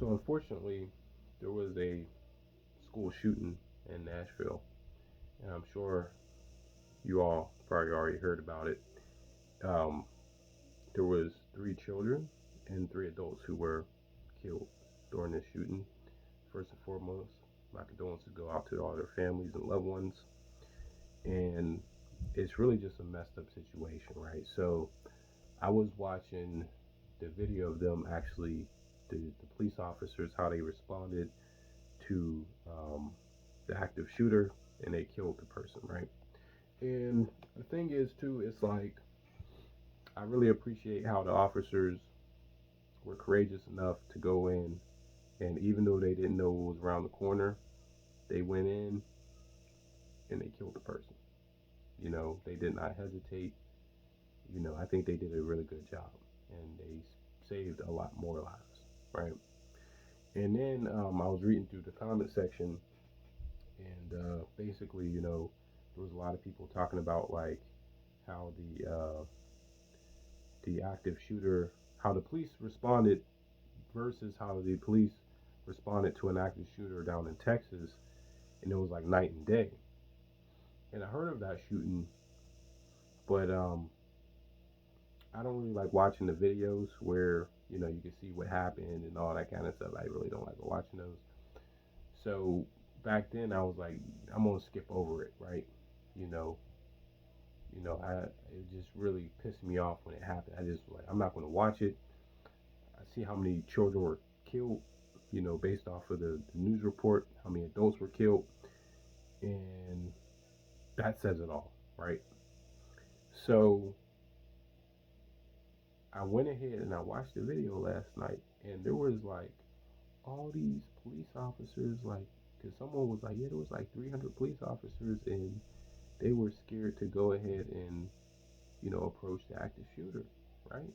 So unfortunately, there was a school shooting in Nashville, and I'm sure you all probably already heard about it. Um, there was three children and three adults who were killed during this shooting. First and foremost, my condolences go out to all their families and loved ones. And it's really just a messed up situation, right? So I was watching the video of them actually, the police officers, how they responded to the active shooter, and they killed the person, right? And the thing is, too, it's like I really appreciate how the officers were courageous enough to go in, and even though they didn't know what was around the corner, they went in and they killed the person. They did not hesitate. I think they did a really good job, and they saved a lot more lives, right? And then I was reading through the comment section, and basically, there was a lot of people talking about like how the active shooter, how the police responded versus how the police responded to an active shooter down in Texas, and it was like night and day. And I heard of that shooting, but I don't really like watching the videos where you can see what happened and all that kind of stuff. I really don't like watching those. So back then I was like, I'm gonna skip over it, right? You know, it just really pissed me off when it happened. I just like I'm not gonna watch it. I see how many children were killed, based off of the news report, how many adults were killed, and that says it all, right? So I went ahead and I watched the video last night, and there was like all these police officers, like, because someone was like, yeah, there was like 300 police officers, and they were scared to go ahead and, approach the active shooter, right?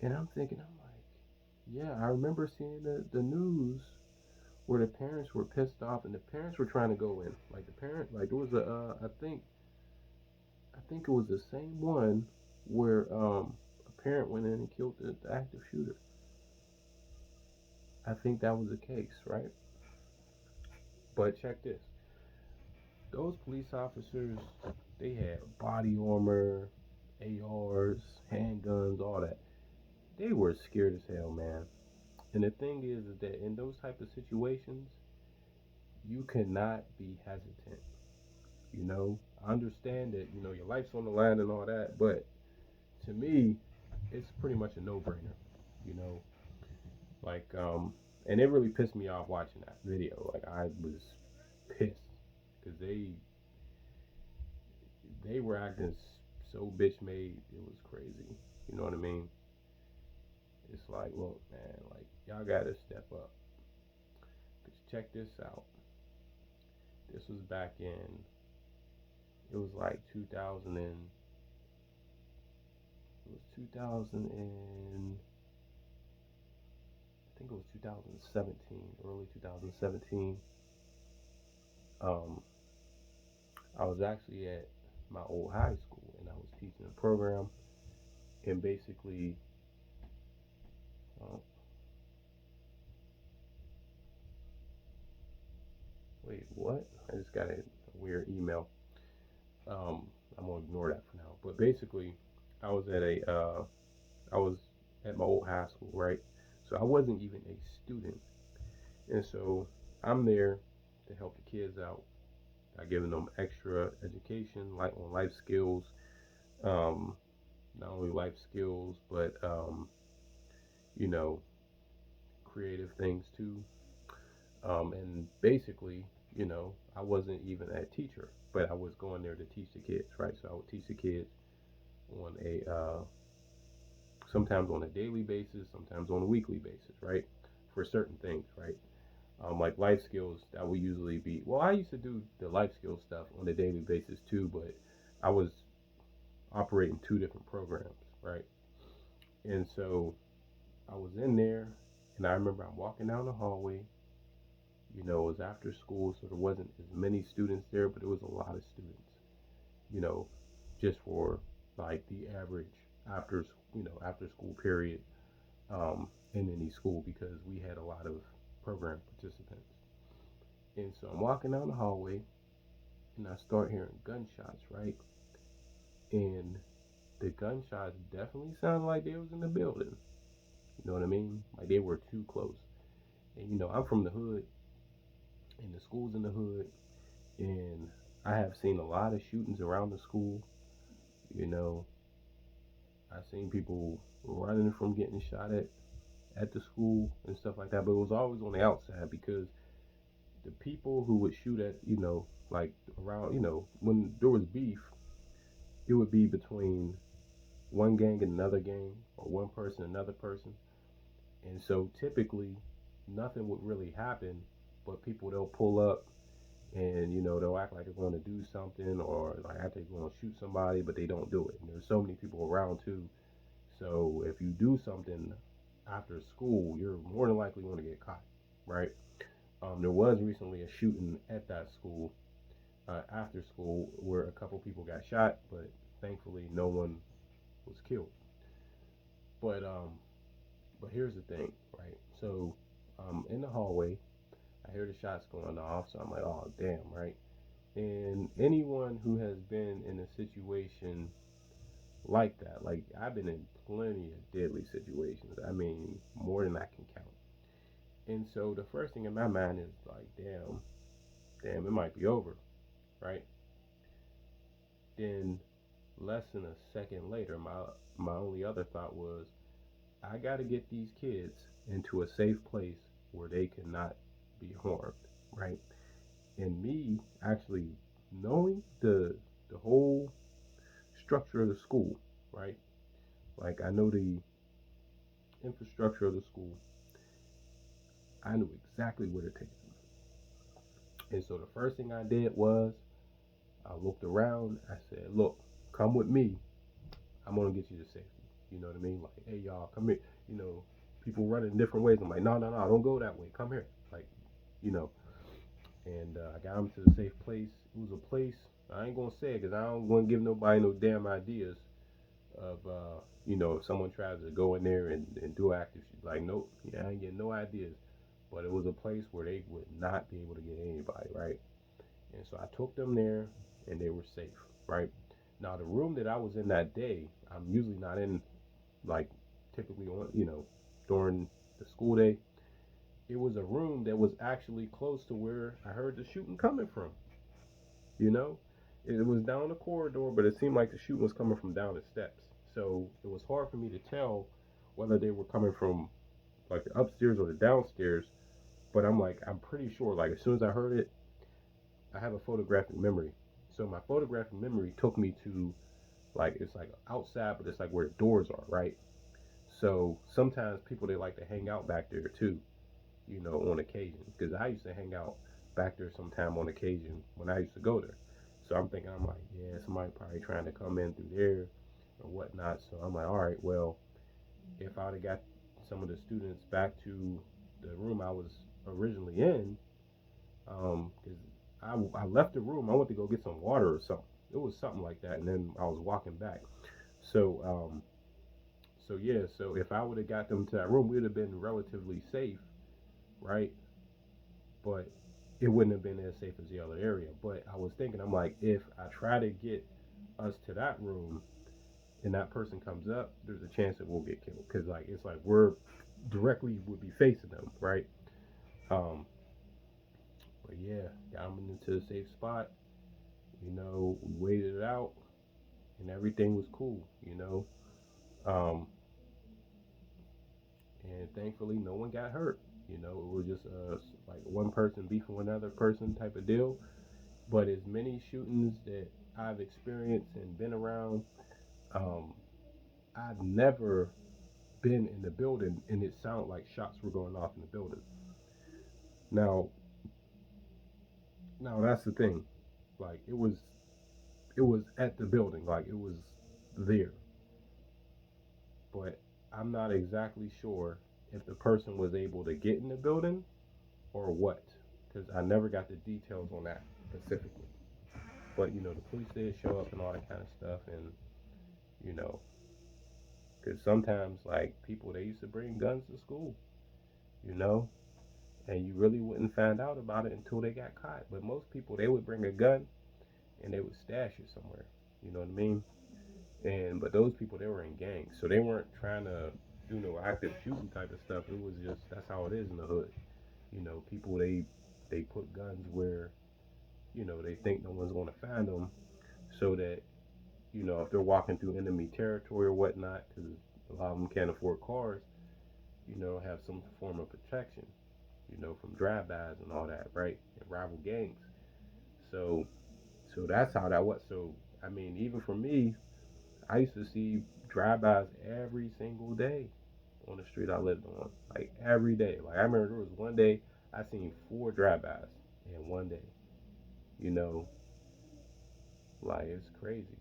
And I'm thinking, I'm like, yeah, I remember seeing the news where the parents were pissed off, and the parents were trying to go in. Like the parent, like it was I think it was the same one where a parent went in and killed the active shooter. I think that was the case, right? But check this: those police officers, they had body armor, ARs, handguns, all that. They were scared as hell, man. And the thing is that in those type of situations, you cannot be hesitant. I understand that your life's on the line and all that, but to me, it's pretty much a no-brainer. You know, like and it really pissed me off watching that video. Like I was pissed because they were acting so bitch made. It was crazy. You know what I mean? It's like, look, man, like y'all gotta step up. Cause check this out. This was back in. It was like 2000 and. It was 2000 and. I think it was 2017, early 2017. Um, I was actually at my old high school, and I was teaching a program, and basically, uh, wait, what? I just got a weird email. Um, I'm gonna ignore that for now. But basically, I was at a, I was at my old high school, right? So I wasn't even a student, and so I'm there to help the kids out by giving them extra education, like on life skills. Um, Not only life skills, but you know, creative things too. And basically, I wasn't even a teacher, but I was going there to teach the kids, right? So I would teach the kids on a sometimes on a daily basis, sometimes on a weekly basis, right? For certain things, right? Like life skills, that would usually be. Well, I used to do the life skills stuff on a daily basis too, but I was operating two different programs, right? And so I was in there, and I remember I'm walking down the hallway. It was after school, so there wasn't as many students there, but there was a lot of students. You know, just for like the average after after school period. in any school because we had a lot of program participants. And so I'm walking down the hallway and I start hearing gunshots, right? And the gunshots definitely sounded like they was in the building. You know what I mean? Like they were too close. And I'm from the hood, and the school's in the hood, and I have seen a lot of shootings around the school. You know, I've seen people running from getting shot at the school and stuff like that. But it was always on the outside because the people who would shoot at, like around, when there was beef, it would be between one gang and another gang, or one person and another person. And so typically, nothing would really happen, but people they'll pull up and they'll act like they're going to do something or like act like they're going to shoot somebody, but they don't do it. And there's so many people around too. So if you do something after school, you're more than likely going to get caught, right? There was recently a shooting at that school after school where a couple people got shot, but thankfully no one was killed. But here's the thing, right? So in the hallway, I hear the shots going off, so I'm like, oh damn, right? And anyone who has been in a situation like that, like I've been in plenty of deadly situations. I mean, more than I can count. And so the first thing in my mind is like, damn, it might be over, right? Then less than a second later, my only other thought was, I got to get these kids into a safe place where they cannot be harmed, right? And me actually knowing the whole structure of the school, right? Like I know the infrastructure of the school. I knew exactly where to take them. And so the first thing I did was I looked around. I said, "Look, come with me. I'm gonna get you to safety." You know what I mean? Like, hey y'all, come here. You know, people running different ways. I'm like, no, no, no, don't go that way. Come here. Like, you know. And I got them to the safe place. It was a place. I ain't gonna say it because I don't want to give nobody no damn ideas of if someone tries to go in there and do active shit. Like, nope, yeah, I ain't getting no ideas. But it was a place where they would not be able to get anybody, right? And so I took them there, and they were safe, right? Now the room that I was in that day, I'm usually not in, like typically on, during the school day. It was a room that was actually close to where I heard the shooting coming from. You know, it was down the corridor, but it seemed like the shooting was coming from down the steps. So it was hard for me to tell whether they were coming from like the upstairs or the downstairs. But I'm pretty sure. Like as soon as I heard it, I have a photographic memory. So my photographic memory took me to like it's like outside, but it's like where the doors are, right? So sometimes people they like to hang out back there too, on occasion. Because I used to hang out back there sometime on occasion when I used to go there. So I'm like, yeah, somebody probably trying to come in through there or whatnot. So I'm like, all right, well, if I'd have got some of the students back to the room I was originally in, because I left the room, I went to go get some water or something. It was something like that, and then I was walking back. So, so if I would have got them to that room, we'd have been relatively safe, right? But it wouldn't have been as safe as the other area. But I was thinking, I'm like, if I try to get us to that room and that person comes up, there's a chance that we'll get killed because like it's like we're directly would be facing them, right? Um, but yeah, got them into a safe spot. We waited it out, and everything was cool. Um, and thankfully no one got hurt. It was just like one person beefing with another person type of deal. But as many shootings that I've experienced and been around, um, I've never been in the building and it sounded like shots were going off in the building. Now, now that's the thing. Like it was at the building, like it was there. But I'm not exactly sure if the person was able to get in the building or what, because I never got the details on that specifically. But the police did show up and all that kind of stuff, and you know, Because sometimes, like, people, they used to bring guns to school, you know, and you really wouldn't find out about it until they got caught. But most people, they would bring a gun and they would stash it somewhere. You know what I mean? And but those people, they were in gangs, so they weren't trying to do no active shooting type of stuff. It was just that's how it is in the hood. You know, people they put guns where they think no one's going to find them, so that if they're walking through enemy territory or whatnot, because a lot of them can't afford cars, have some form of protection, from drive-bys and all that, right? And rival gangs. So, so that's how that was. So, I mean, even for me, I used to see drive-bys every single day on the street I lived on, like every day. Like I remember there was one day I seen 4 drive-bys in one day. You know, like it's crazy.